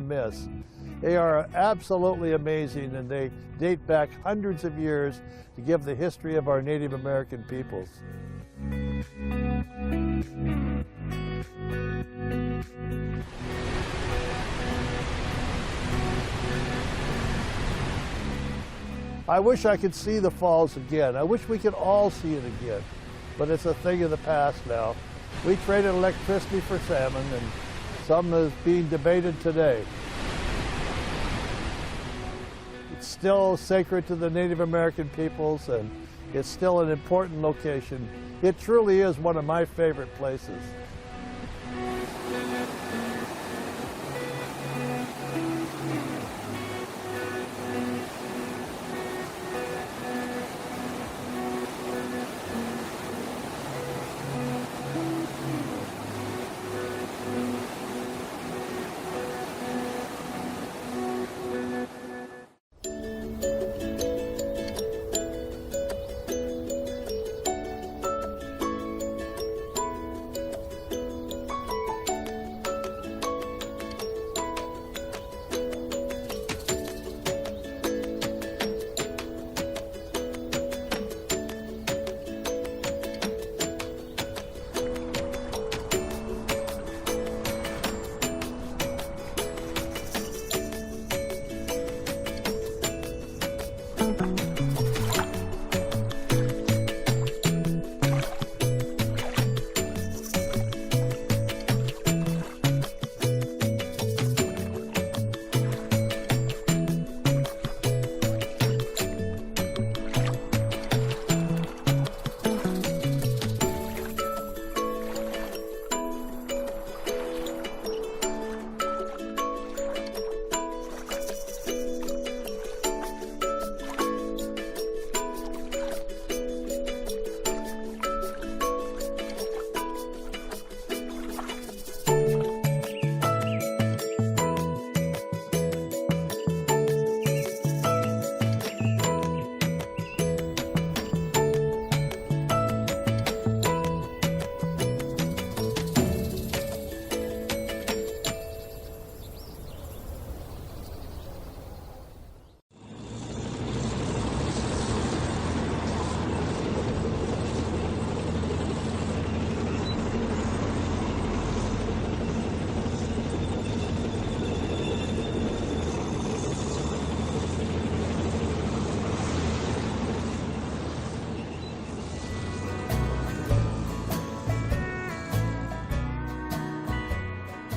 miss. They are absolutely amazing, and they date back hundreds of years to give the history of our Native American peoples. I wish I could see the falls again. I wish we could all see it again, but it's a thing of the past now. We traded electricity for salmon, and some is being debated today. It's still sacred to the Native American peoples, and it's still an important location. It truly is one of my favorite places.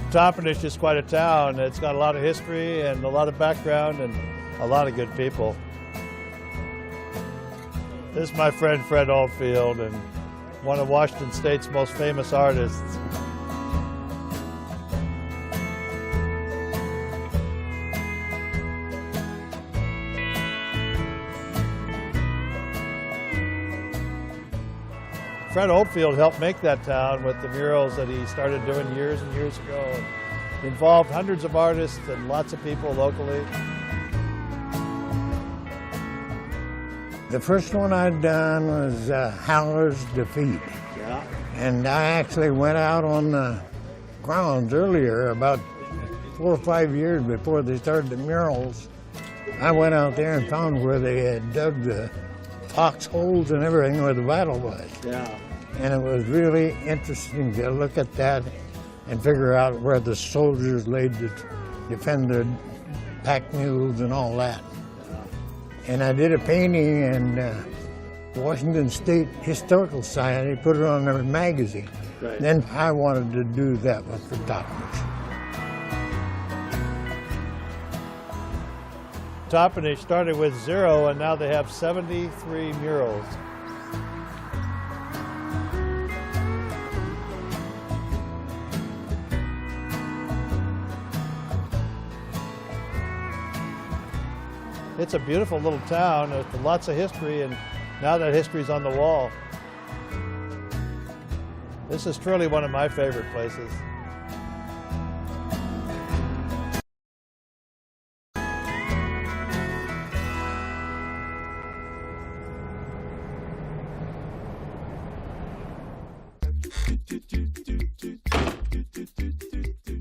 Toppenish is quite a town. It's got a lot of history and a lot of background and a lot of good people. This is my friend Fred Oldfield, and one of Washington State's most famous artists. Fred Oldfield helped make that town with the murals that he started doing years and years ago. It involved hundreds of artists and lots of people locally. The first one I'd done was Howler's Defeat. Yeah. And I actually went out on the grounds earlier, about 4 or 5 years before they started the murals. I went out there and found where they had dug the foxholes and everything where the battle was. Yeah. And it was really interesting to look at that and figure out where the soldiers laid to defend their pack mules and all that. And I did a painting, and Washington State Historical Society put it on their magazine. Right. Then I wanted to do that with the Toppenish. Toppenish started with 0, and now they have 73 murals. It's a beautiful little town with lots of history, and now that history's on the wall. This is truly one of my favorite places.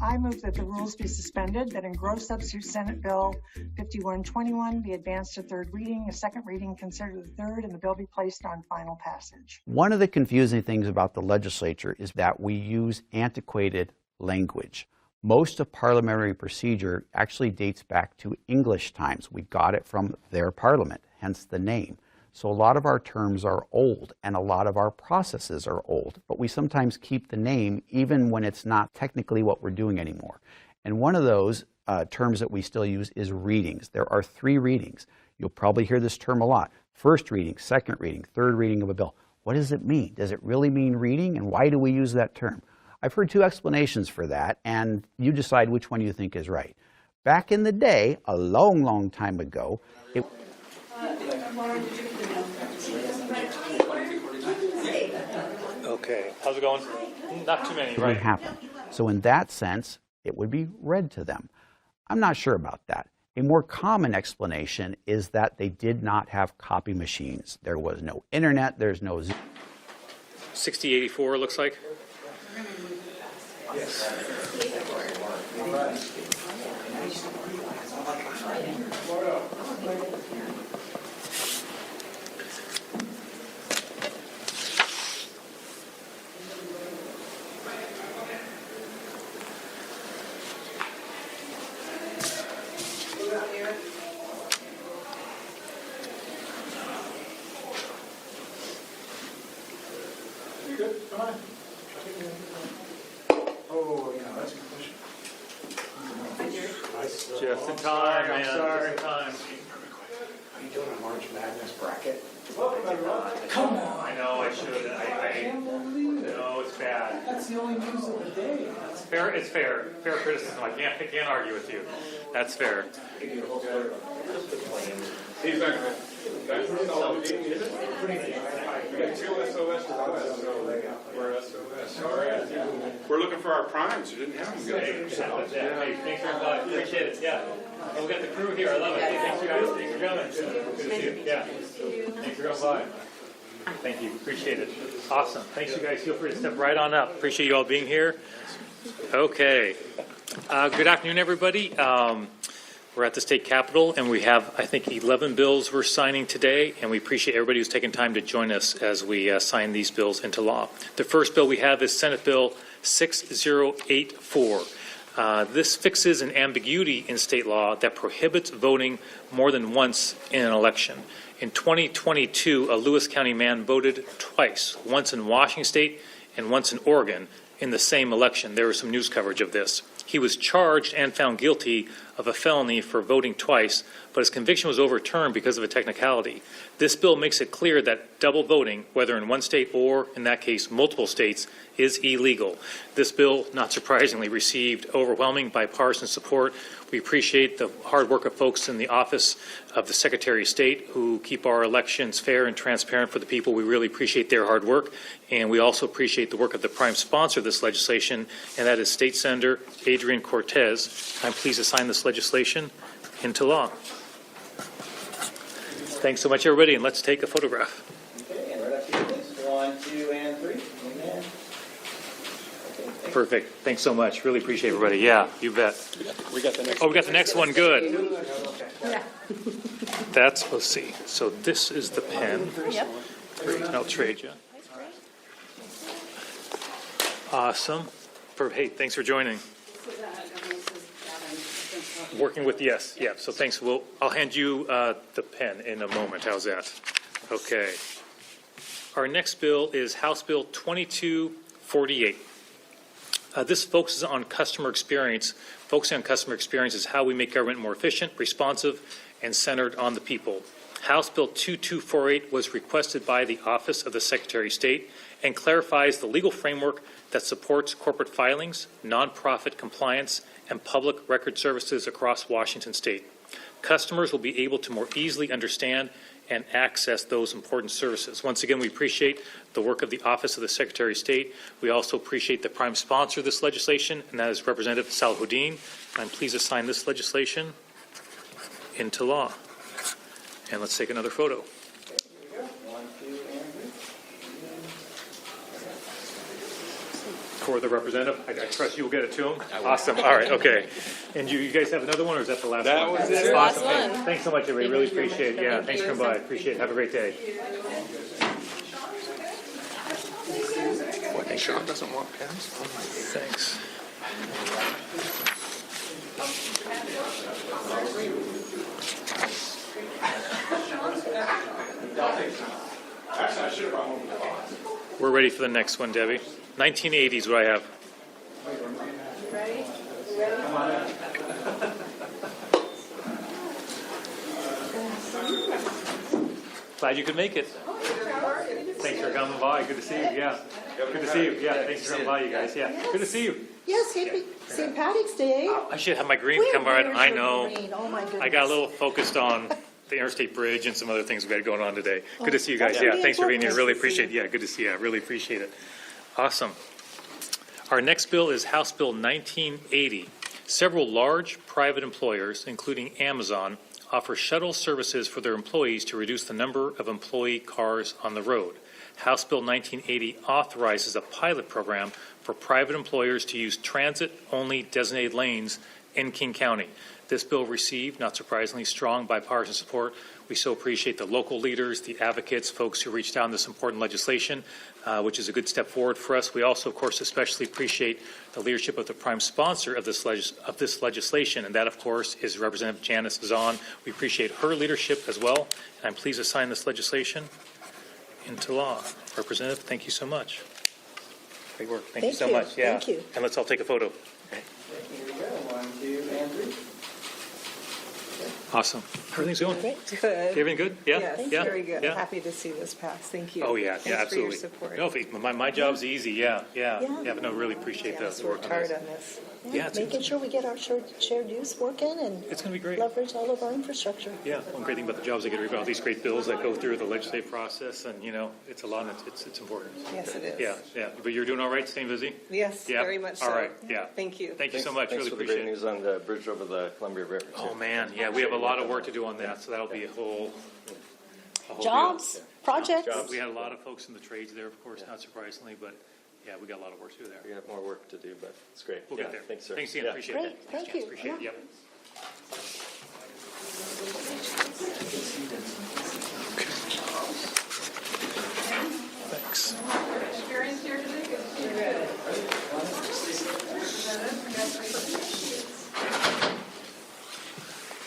I I move that the rules be suspended, that engrossed substitute Senate Bill 5121 be advanced to third reading, a second reading considered the third, and the bill be placed on final passage. One of the confusing things about the legislature is that we use antiquated language. Most of parliamentary procedure actually dates back to English times. We got it from their parliament, hence the name. So a lot of our terms are old and a lot of our processes are old, but we sometimes keep the name even when it's not technically what we're doing anymore. And one of those terms that we still use is readings. There are 3 readings. You'll probably hear this term a lot. First reading, second reading, third reading of a bill. What does it mean? Does it really mean reading? And why do we use that term? I've heard 2 explanations for that, and you decide which one you think is right. Back in the day, a long, long time ago, Okay, how's it going? Not too many, it would right? happen. So in that sense, it would be read to them. I'm not sure about that. A more common explanation is that they did not have copy machines. There was no internet, there's no... 6084 looks like. Just in time, man. Sorry. Just in time. Are you doing a March Madness bracket? Come on. I know I should. I no, it's bad. That's the only news of the day. It's fair. It's fair. Fair criticism. I can't argue with you. That's fair. He's back. We got 2 SOS. We're SOS. All right. We're looking for our primes. We didn't have them. Hey, thanks for inviting. Appreciate it. Yeah. We'll get the crew here. I love it. Hey, thanks you guys. Thanks for coming. Good to see you. Yeah. Thanks for coming by. Thank you. Appreciate it. Awesome. Thanks, you guys. Feel free to step right on up. Appreciate you all being here. Okay. Good afternoon, everybody. We're at the state capitol, and we have, I think, 11 bills we're signing today, and we appreciate everybody who's taken time to join us as we sign these bills into law. The first bill we have is Senate Bill 6084. This fixes an ambiguity in state law that prohibits voting more than once in an election. In 2022, a Lewis County man voted twice, once in Washington State and once in Oregon, in the same election. There was some news coverage of this. He was charged and found guilty of a felony for voting twice, but his conviction was overturned because of a technicality. This bill makes it clear that double voting, whether in one state or, in that case, multiple states, is illegal. This bill, not surprisingly, received overwhelming bipartisan support. We appreciate the hard work of folks in the office of the Secretary of State who keep our elections fair and transparent for the people. We really appreciate their hard work, and we also appreciate the work of the prime sponsor of this legislation, and that is State Senator Adrian Cortez. I'm pleased to sign this legislation into law. Thanks so much, everybody, and let's take a photograph. Okay, and right up here, please. 1, 2, and 3. Amen. Okay, Perfect. Thanks so much. Really appreciate everybody. Yeah, you bet. We got the next. Oh, we got the next one. Good. Yeah. That's, let's see. So this is the pen. Yep. Great. I'll trade you. Awesome. Hey, thanks for joining. Working with, yes, yeah. So thanks. I'll hand you the pen in a moment. How's that? Okay. Our next bill is House Bill 2248. This focuses on customer experience. Focusing on customer experience is how we make government more efficient, responsive, and centered on the people. House Bill 2248 was requested by the Office of the Secretary of State and clarifies the legal framework that supports corporate filings, nonprofit compliance, and public record services across Washington State. Customers will be able to more easily understand and access those important services. Once again, we appreciate the work of the Office of the Secretary of State. We also appreciate the prime sponsor of this legislation, and that is Representative Salahuddin. I'm pleased to sign this legislation into law. And let's take another photo. here we go. 1, 2, and 3. for the representative. I trust you'll get it to him. Awesome. All right. Okay. And you guys have another one, or is that the last one? That was it. Awesome. Thanks so much, everybody. Really appreciate it. Yeah. Thanks for coming by. Appreciate it. Have a great day. What, Sean doesn't want pens? Oh my Thanks. Actually, I should have brought one with the box. We're ready for the next one, Debbie. 1980s, what I have. Glad you could make it. Thanks for coming by. Good to see you. Yeah. Good to see you. Yeah. Thanks for coming by, you guys. Yeah. Good to see you. Yes, happy St. Patrick's Day. I should have my green Where- camera. where's I your know. green? Oh, my goodness. I got a little focused on the Interstate Bridge and some other things we got going on today. Good to see you guys. that's Yeah, really thanks for being here. important. Really Nice to see appreciate it. Yeah, good to see you. I really appreciate it. Awesome. Our next bill is House Bill 1980. Several large private employers, including Amazon, offer shuttle services for their employees to reduce the number of employee cars on the road. House Bill 1980 authorizes a pilot program for private employers to use transit-only designated lanes in King County. This bill received, not surprisingly, strong bipartisan support. We so appreciate the local leaders, the advocates, folks who reached out on this important legislation, which is a good step forward for us. We also, of course, especially appreciate the leadership of the prime sponsor of this legislation, and that, of course, is Representative Janice Zahn. We appreciate her leadership as well, and I'm pleased to sign this legislation into law. Representative, thank you so much. Great work. Thank you so much. Yeah. Thank you. And let's all take a photo. Here we go. 1, 2, and 3. Awesome. Everything's going? Great. Good. Everything good? Yeah? Yes, Yeah? very good. Yeah? Happy to see this pass. Thank you. Oh, yeah, Thanks yeah, absolutely. for your support. No, my job's easy, yeah. Yeah. But no, really appreciate Yes, the work worked on hard this. on this. Yeah, it's- Making sure we get our shared use working and It's gonna be great. leverage all of our infrastructure. Yeah, one great thing about the jobs I get to read about these great bills that go through the legislative process, and, it's a lot, and it's important. Yes, it is. Yeah. But you're doing all right, staying busy? Yes, Yeah? very much so. All right, yeah. Thank you. Thank you so much, Thanks really for the appreciate great it. news on the bridge over the Columbia River. too. Oh, man, yeah, we have a lot of work to do on that, so that'll be a whole deal. Jobs, projects. We had a lot of folks in the trades there, of course, not surprisingly, but, yeah, we got a lot of work to do there. We got more work to do, but it's great. We'll Yeah, get there. Thanks, sir. Thanks, Ian, Yeah. appreciate it. Great, Thanks, thank Janice, you. Appreciate it, Yeah. yep. Thanks.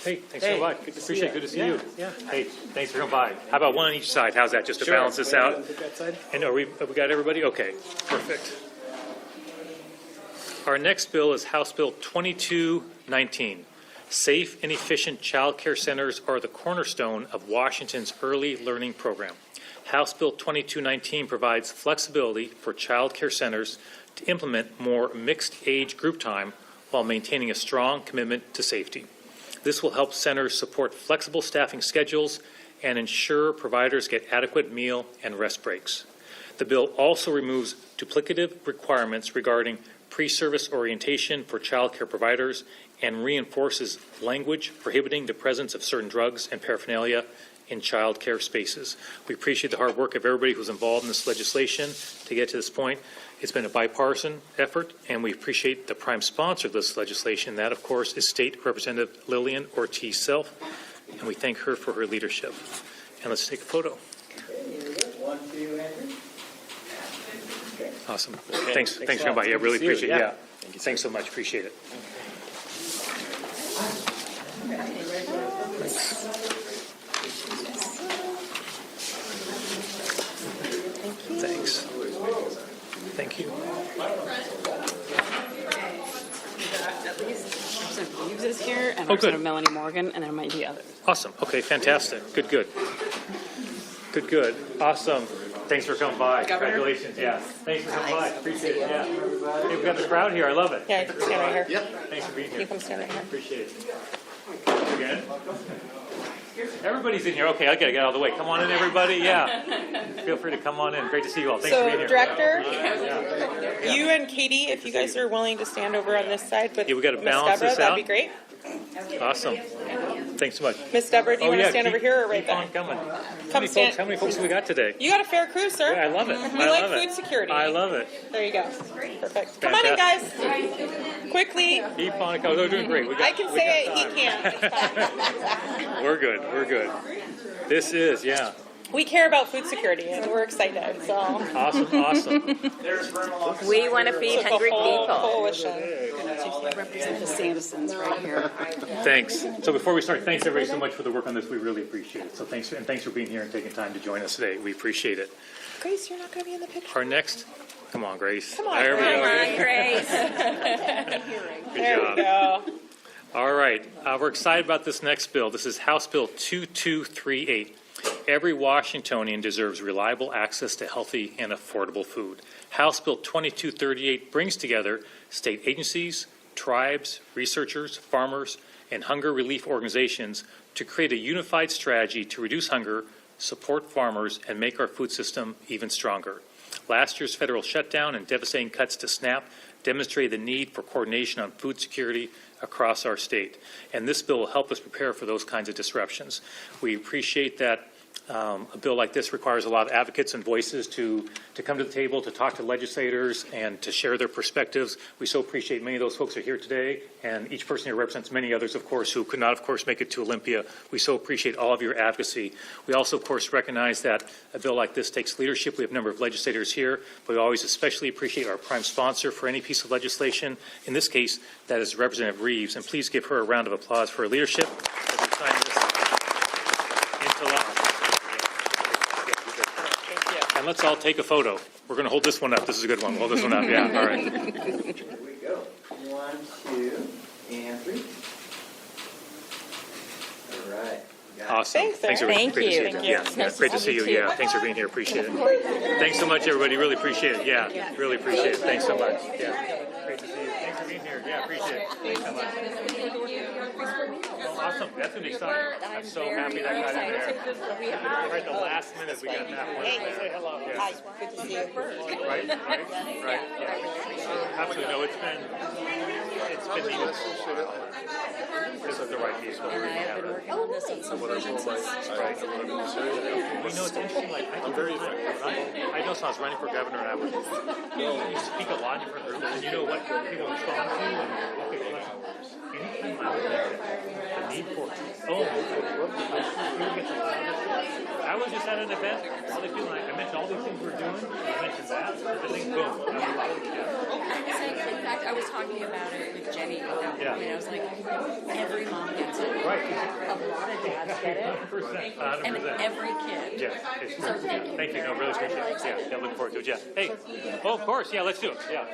Hey, thanks so much. Appreciate it. Good to see you. Yeah. Hey, thanks for coming by. How about one on each side? How's that, just to Sure. balance this out? Take that side. And have we got everybody? Okay, perfect. Our next bill is House Bill 2219. Safe and efficient child care centers are the cornerstone of Washington's early learning program. House Bill 2219 provides flexibility for child care centers to implement more mixed age group time while maintaining a strong commitment to safety. This will help centers support flexible staffing schedules and ensure providers get adequate meal and rest breaks. The bill also removes duplicative requirements regarding pre-service orientation for child care providers and reinforces language prohibiting the presence of certain drugs and paraphernalia in child care spaces. We appreciate the hard work of everybody who's involved in this legislation to get to this point. It's been a bipartisan effort, and we appreciate the prime sponsor of this legislation. That, of course, is State Representative Lillian Ortiz Self, and we thank her for her leadership. And let's take a photo. Okay, here we go. 1, 2, and 3. Awesome. Okay. Thanks Thanks for a coming lot. by. Yeah, Good to really see you. appreciate it. Yeah. Yeah. Thank you, sir. Thanks so much. Appreciate it. Thanks. Thank you. Representative Reeves is here, and Oh, good. Representative Melanie Morgan, and there might be others. Awesome. Okay, fantastic. Good. Awesome. Thanks for coming by. Governor? Congratulations. Yeah. Thanks for coming by. Appreciate it. Yeah. Hey, we've got the crowd here. I love it. Yeah, you can stand right here. Thanks for being here. You come stand right here. Appreciate it. Again. Everybody's in here. Okay, I gotta get out of the way. Come on in, everybody. Yeah. Feel free to come on in. Great to see you all. Thanks for being So, here. Director, Yeah. you and Katie, if you guys are willing to stand over on this side with Yeah, we gotta Ms. balance Deborah, this that'd out. be great. Awesome. Thanks so much. Miss Deborah, do you want to stand over here or right keep on there? coming. Come stand. How many folks have we got today? You got a fair crew, sir. Yeah, I love it. We I like love it. food security. I love it. There you go. Perfect. Come on in, guys. Quickly. Keep on coming. They're doing great. I can say it, he can't. We're good. We're good. This is, yeah. We care about food security and we're excited, so. Awesome. We want to feed It's a hungry whole people. coalition. Represent the Sandersons right here. Thanks. So before we start, thanks everybody so much for the work on this. We really appreciate it. So thanks for being here and taking time to join us today. We appreciate it. Grace, you're not going to be in the picture. Our next, come on, Grace. Come on, There we go. Grace. Good There job. we go. All right, we're excited about this next bill. This is House Bill 2238. Every Washingtonian deserves reliable access to healthy and affordable food. House Bill 2238 brings together state agencies, tribes, researchers, farmers, and hunger relief organizations to create a unified strategy to reduce hunger, support farmers, and make our food system even stronger. Last year's federal shutdown and devastating cuts to SNAP demonstrated the need for coordination on food security across our state. And this bill will help us prepare for those kinds of disruptions. We appreciate that a bill like this requires a lot of advocates and voices to come to the table, to talk to legislators, and to share their perspectives. We so appreciate many of those folks are here today, and each person here represents many others, of course, who could not, of course, make it to Olympia. We so appreciate all of your advocacy. We also, of course, recognize that a bill like this takes leadership. We have a number of legislators here, but we always especially appreciate our prime sponsor for any piece of legislation. In this case, that is Representative Reeves, and please give her a round of applause for her leadership as we sign this into law. And let's all take a photo. We're going to hold this one up. This is a good one. We'll hold this one up. Yeah, all right. Here we go. 1, 2, and 3. All right. Awesome. Thanks, everybody. Thank Great to you. see you. Thank Yeah, you. yeah, Nice great to to see see you. you, too. Yeah, thanks for being here. Appreciate it. Thanks so much, everybody. Really appreciate it. Yeah, really appreciate it. Thanks so much. Yeah, great to see you. Thanks for being here. Yeah, appreciate it. Thanks so much. Awesome. That's going to be exciting. I'm so happy that got in there. Right at the last minute, we got that one. Say hello. Yeah. Hi, good to see you. Right. Yeah. Absolutely. No, it's been needed. This is the right piece. And I have been working on this on some versions. Right. You know, it's interesting. Like, I know, so I was running for governor, and I would you speak a lot in different groups, and you know what people respond to, and what they question. Anytime I was there, the need for I was just at an event. All they feel like I mentioned all these things we're doing. I mentioned that. The thing, boom. In fact, I was talking about it with Jenny at that point. I was like, every mom gets it. Right. A lot of dads get it. 100%. And every kid. Yeah. So thank you. Thank you. No, really appreciate it. Yeah, looking forward to it. Yeah. Hey. Oh, of course. Yeah, let's do it. Yeah.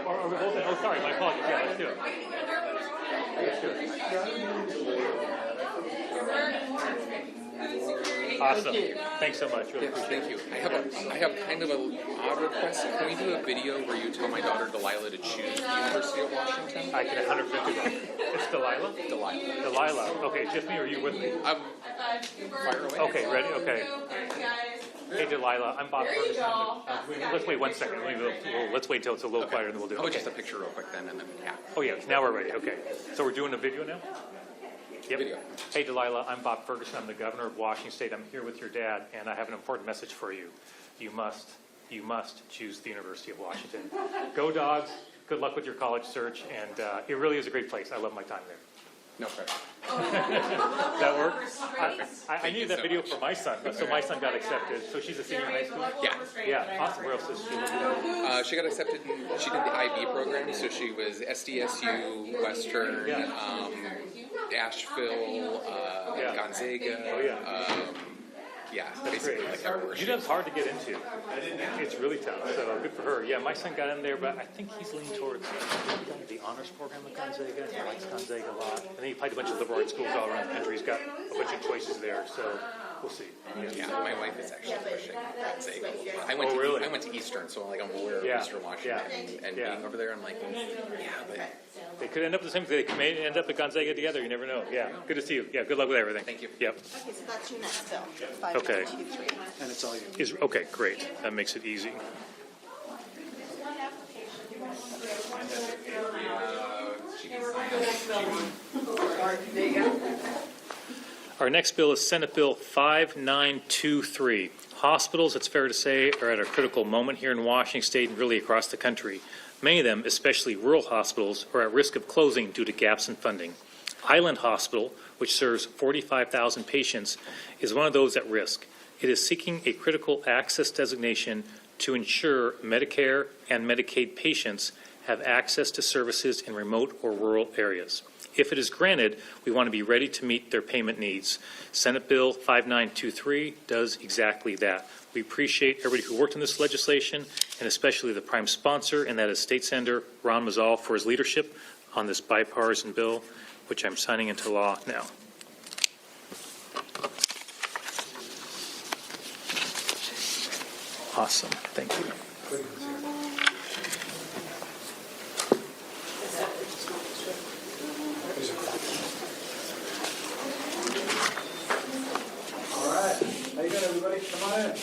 Or we both. Oh, sorry. My apologies. Yeah, let's do it. Let's do it. Awesome. Thanks so much. Really appreciate it. Thank you. I have kind of an odd request. Can we do a video where you tell my daughter Delilah to choose the University of Washington? I can 150 that. It's Delilah? Delilah. Okay, it's just me or you with me? Fire away. Okay, ready? Okay. Hey, Delilah, I'm Bob Ferguson. Let's wait 1 second. Let's wait until it's a little quieter and then we'll do it. Oh, Okay. just a picture real quick then, and then, yeah. Oh, yeah, now we're ready. Okay. So we're doing a video now? Yep. Video. Hey, Delilah, I'm Bob Ferguson. I'm the governor of Washington State. I'm here with your dad, and I have an important message for you. You must choose the University of Washington. Go Dogs. Good luck with your college search, and it really is a great place. I love my time there. No pressure. Does that work? I needed that video for my son, so my son got accepted. So she's a senior in high school? Yeah. Yeah, awesome. Where else is she? She got accepted. She did the IB program, so she was SDSU, Western, Asheville, Gonzaga. Yeah, basically like everywhere. UW's hard to get into. It's really tough, so good for her. Yeah, my son got in there, but I think he's leaning towards the honors program at Gonzaga. He likes Gonzaga a lot. And then he played a bunch of liberal arts schools all around the country. He's got a bunch of choices there, so we'll see. Yeah, my wife is actually pushing Gonzaga. I went to Eastern, so like I'm aware of Eastern Washington and being over there. I'm like, yeah, but they could end up the same. They may end up at Gonzaga together. You never know. Yeah, good to see you. Yeah, good luck with everything. Thank you. Yep. Okay, so that's your next bill. Okay. 5123. and it's all you. Okay, great. That makes it easy. She can sign up. Our next bill is Senate Bill 5923. Hospitals, it's fair to say, are at a critical moment here in Washington State and really across the country. Many of them, especially rural hospitals, are at risk of closing due to gaps in funding. Highland Hospital, which serves 45,000 patients, is one of those at risk. It is seeking a critical access designation to ensure Medicare and Medicaid patients have access to services in remote or rural areas. If it is granted, we want to be ready to meet their payment needs. Senate Bill 5923 does exactly that. We appreciate everybody who worked on this legislation, and especially the prime sponsor, and that is State Senator Ron Mazzal, for his leadership on this bipartisan bill, which I'm signing into law now. Awesome. Thank you. All right. How you doing, everybody? Come on in.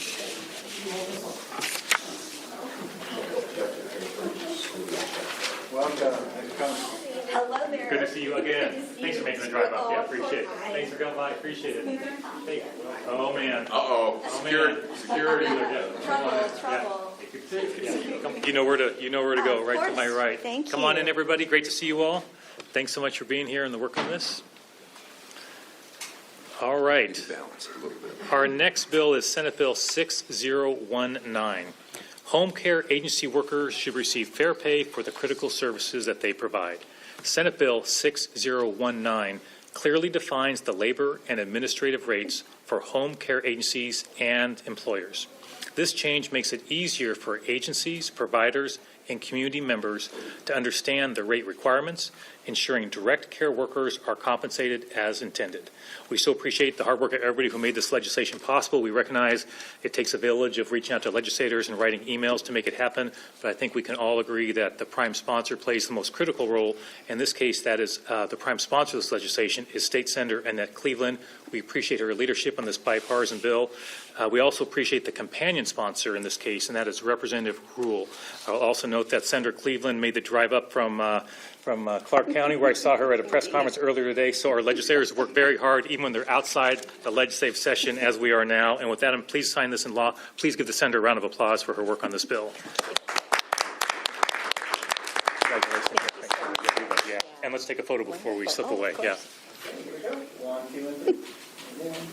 Welcome. Thanks for coming. Hello there. Good to see you again. Thanks for making the drive up. Yeah, appreciate it. Thanks for coming by. Appreciate it. Hey. Oh, man. Uh-oh. Security. Trouble. You know where to go, right to my right. Thank Come on you. in, everybody. Great to see you all. Thanks so much for being here and the work on this. All right. Our next bill is Senate Bill 6019. Home care agency workers should receive fair pay for the critical services that they provide. Senate Bill 6019 clearly defines the labor and administrative rates for home care agencies and employers. This change makes it easier for agencies, providers, and community members to understand the rate requirements, ensuring direct care workers are compensated as intended. We so appreciate the hard work of everybody who made this legislation possible. We recognize it takes a village of reaching out to legislators and writing emails to make it happen, but I think we can all agree that the prime sponsor plays the most critical role. In this case, that is the prime sponsor of this legislation is State Senator Annette Cleveland. We appreciate her leadership on this bipartisan bill. We also appreciate the companion sponsor in this case, and that is Representative Rule. I'll also note that Senator Cleveland made the drive up from Clark County, where I saw her at a press conference earlier today. So our legislators work very hard, even when they're outside the legislative session, as we are now. And with that, I'm pleased to sign this in law. Please give the senator a round of applause for her work on this bill. Congratulations. Yeah. And let's take a photo before we slip away. Yeah. Here we go. 1, 2, and 3. And then,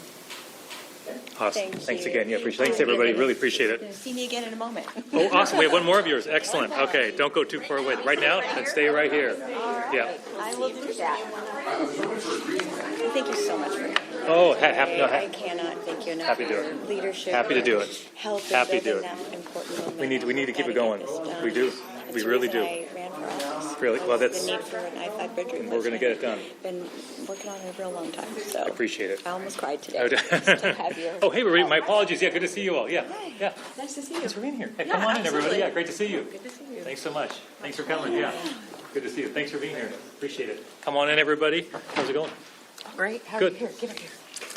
Awesome. Thank Thanks you. again. Yeah, thanks everybody. Really appreciate it. See me again in a moment. Oh, awesome. We have one more of yours. Excellent. Okay, don't go too far away. Right now, and stay right here. Yeah. I will do that. Thank you so much for Oh, I cannot thank you enough Happy to do for it. your leadership. Happy to do it. Help Happy to do it. that important moment. We need to keep it going. Gotta get this done. We do. We That's the really reason do. I ran for office. Really? Well, that's. The need for an I-5 bridge replacement. We're going to get it done. Been working on it a real long time, so. Appreciate it. I almost cried today. Just to have your- Oh, hey, everybody. My apologies. Yeah, good to see you all. Yeah. Hi. Yeah. Nice to see you. Thanks for being here. Hey, Yeah, come on in, everybody. absolutely. Yeah, great to see you. Good to see you. Thanks so much. Thanks for coming. Yeah. Good to see you. Thanks for being here. Appreciate it. Come on in, everybody. How's it going? Great. How are Good. you? Here, give it here.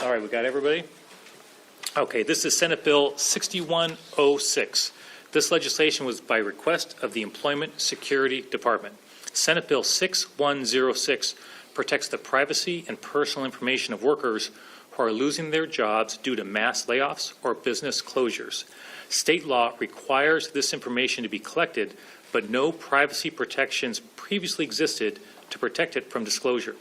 All right, we got everybody? Okay, this is Senate Bill 6106. This legislation was by request of the Employment Security Department. Senate Bill 6106 protects the privacy and personal information of workers who are losing their jobs due to mass layoffs or business closures. State law requires this information to be collected, but no privacy protections previously existed to protect it from disclosure.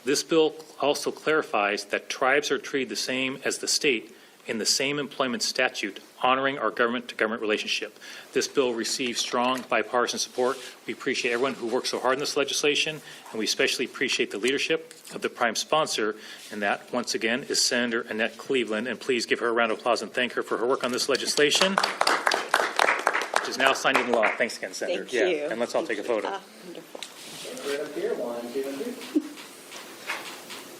This bill also clarifies that tribes are treated the same as the state in the same employment statute, honoring our government-to-government relationship. This bill received strong bipartisan support. We appreciate everyone who worked so hard on this legislation, and we especially appreciate the leadership of the prime sponsor, and that, once again, is Senator Annette Cleveland. And please give her a round of applause and thank her for her work on this legislation, which is now signed into law. Thanks again, Senator. Thank you. And let's all take a photo. Wonderful. right up here. 1, 2, and 3.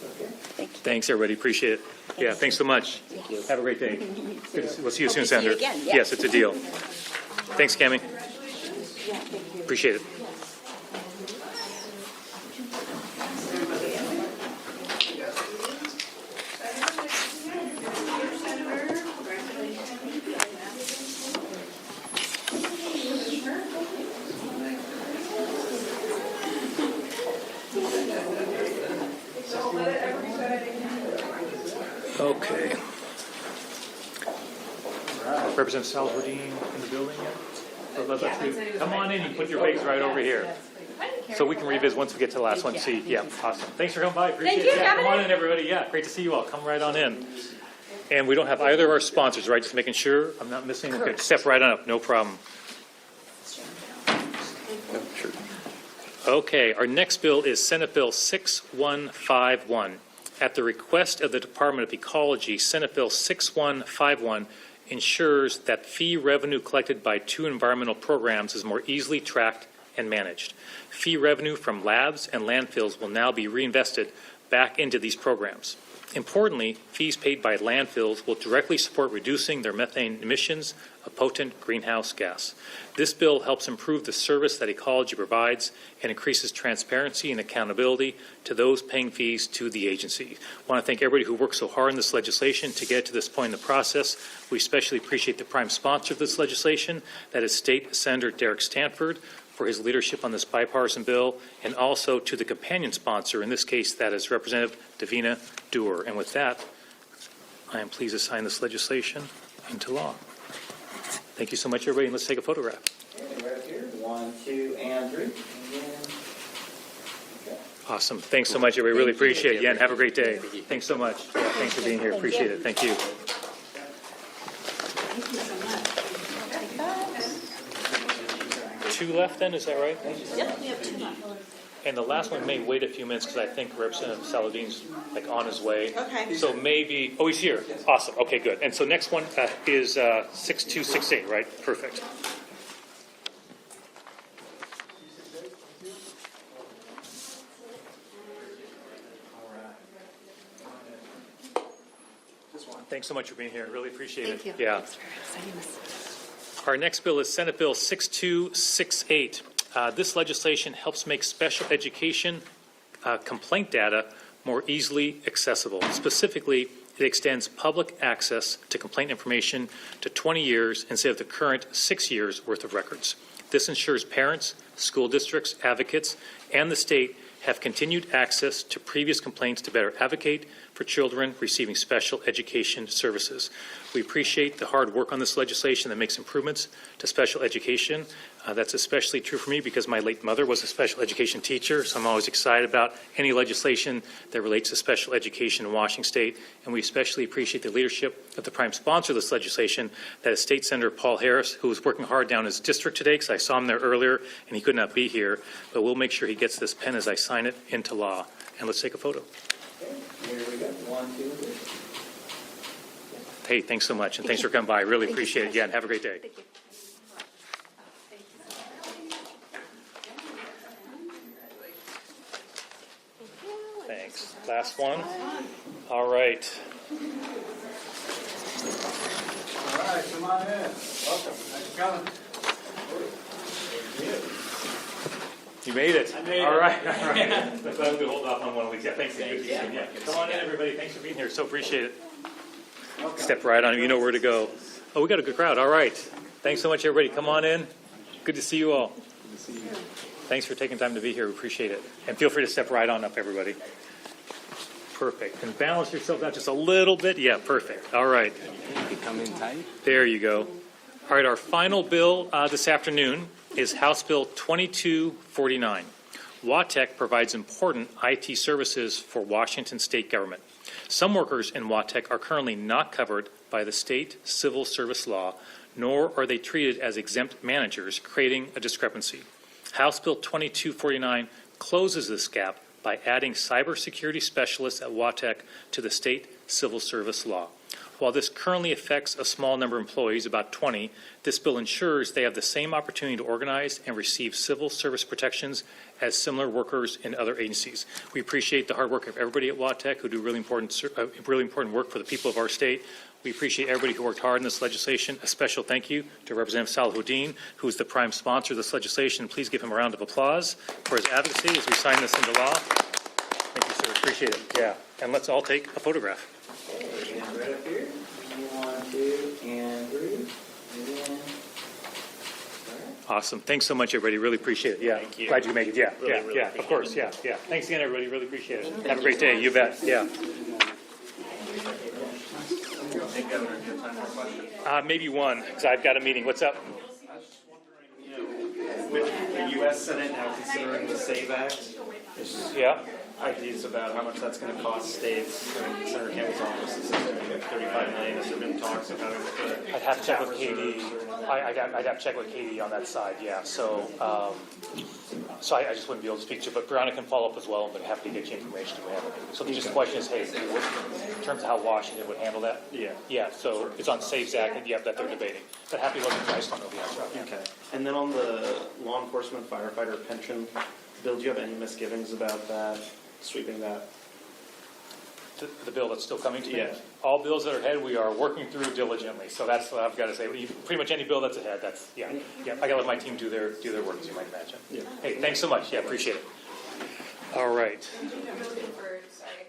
Okay. Thank you. Thanks, everybody. Appreciate it. Yeah, thanks so much. Thank you. Have a great day. Good to see, we'll see you Hope soon, to see you Senator. again, yeah. Yes, it's a deal. Thanks, Cammie. Appreciate it. Okay. Representative Salvadine in the building yet? So come on in, you put your bags right over here. So we can revisit once we get to the last one. See, yeah, awesome. Thanks for coming by, appreciate it. Yeah, come on in, everybody. Yeah, great to see you all. Come right on in. And we don't have either of our sponsors, right? Just making sure I'm not missing. Okay, step right on up, no problem. Okay, our next bill is Senate Bill 6151. At the request of the Department of Ecology, Senate Bill 6151 ensures that fee revenue collected by two environmental programs is more easily tracked and managed. Fee revenue from labs and landfills will now be reinvested back into these programs. Importantly, fees paid by landfills will directly support reducing their methane emissions, a potent greenhouse gas. This bill helps improve the service that ecology provides and increases transparency and accountability to those paying fees to the agency. I want to thank everybody who worked so hard in this legislation to get to this point in the process. We especially appreciate the prime sponsor of this legislation, that is State Senator Derek Stanford, for his leadership on this bipartisan bill, and also to the companion sponsor, in this case, that is Representative Davina Dewar. And with that, I am pleased to sign this legislation into law. Thank you so much, everybody, and let's take a photograph. Okay, right here, 1, 2, and 3. Okay. Awesome. Thanks so much, everybody. Really appreciate it. Yeah, and have a great day. Thanks so much. Yeah, thanks for being here. Appreciate it. Thank you. Thank you so much. Two left then, is that right? Yep, we have 2 left. And the last one may wait a few minutes because I think Representative Saladine's like on his way. Okay. So maybe, oh, he's here. Awesome. Okay, good. And so next one is 6268, right? Perfect. Thanks so much for being here. Really appreciate it. Thank you. Yeah. Thanks for signing this. Our next bill is Senate Bill 6268. This legislation helps make special education complaint data more easily accessible. Specifically, it extends public access to complaint information to 20 years instead of the current 6 years worth of records. This ensures parents, school districts, advocates, and the state have continued access to previous complaints to better advocate for children receiving special education services. We appreciate the hard work on this legislation that makes improvements to special education. That's especially true for me because my late mother was a special education teacher, so I'm always excited about any legislation that relates to special education in Washington State, and we especially appreciate the leadership of the prime sponsor of this legislation, that is State Senator Paul Harris, who is working hard down his district today because I saw him there earlier and he could not be here, but we'll make sure he gets this pen as I sign it into law. And let's take a photo. Okay, here we go. 1, 2, 3. Hey, thanks so much, and thanks for coming by. I really appreciate it. Yeah, and have a great day. Thank you. Thanks. Last one. All right. All right, come on in. Welcome. Thanks for coming. You made it. I made it. All right. All right. I'm glad we hold off on one of these. Yeah, thanks. Yeah. Come on in, everybody. Thanks for being here. So appreciate it. Step right on. You know where to go. Oh, we got a good crowd. All right. Thanks so much, everybody. Come on in. Good to see you all. Thanks for taking time to be here. We appreciate it. And feel free to step right on up, everybody. Perfect. And balance yourself out just a little bit. Yeah, perfect. All right. Come in tight. There you go. All right, our final bill this afternoon is House Bill 2249. WATEC provides important IT services for Washington state government. Some workers in WATEC are currently not covered by the state civil service law, nor are they treated as exempt managers, creating a discrepancy. House Bill 2249 closes this gap by adding cybersecurity specialists at WATEC to the state civil service law. While this currently affects a small number of employees, about 20, this bill ensures they have the same opportunity to organize and receive civil service protections as similar workers in other agencies. We appreciate the hard work of everybody at WATEC who do really important work for the people of our state. We appreciate everybody who worked hard in this legislation. A special thank you to Representative Salahuddin, who is the prime sponsor of this legislation. Please give him a round of applause for his advocacy as we sign this into law. Thank you, sir. Appreciate it. Yeah. And let's all take a photograph. Okay, and right up here. 1, 2, and 3. And then, Awesome. Thanks so much, everybody. Really appreciate it. Yeah. Thank you. Glad you could make it. Yeah. Really Yeah. Of course. Yeah. Yeah. Thanks again, everybody. Really appreciate it. Have a great day. You bet. Yeah. Hey, Governor, do you have time for a question? Maybe one, because I've got a meeting. What's up? With the U.S. Senate now considering the SAVE Act, there's Yeah. ideas about how much that's going to cost states. I mean, Senator Campbell's office is estimating $35 million. There's been talks about it. I'd have to check with Katie. I'd have to check with Katie on that side, yeah. So, I just wouldn't be able to speak to it, but Brianna can follow up as well, but happy to get you information if we have it. So just the question is, hey, in terms of how Washington would handle that? Yeah. Yeah, so it's on SAVES Act, and yeah, that they're debating. But happy to look into Iceland over the answer. Okay. And then on the law enforcement firefighter pension bill, do you have any misgivings about that, sweeping that? The bill that's still coming to me? Yeah. All bills that are ahead, we are working through diligently. So that's what I've got to say. Pretty much any bill that's ahead, that's, yeah. I got to let my team do their work, as you might imagine. Yeah. Hey, thanks so much. Yeah, appreciate it. All right. I'm looking for, sorry,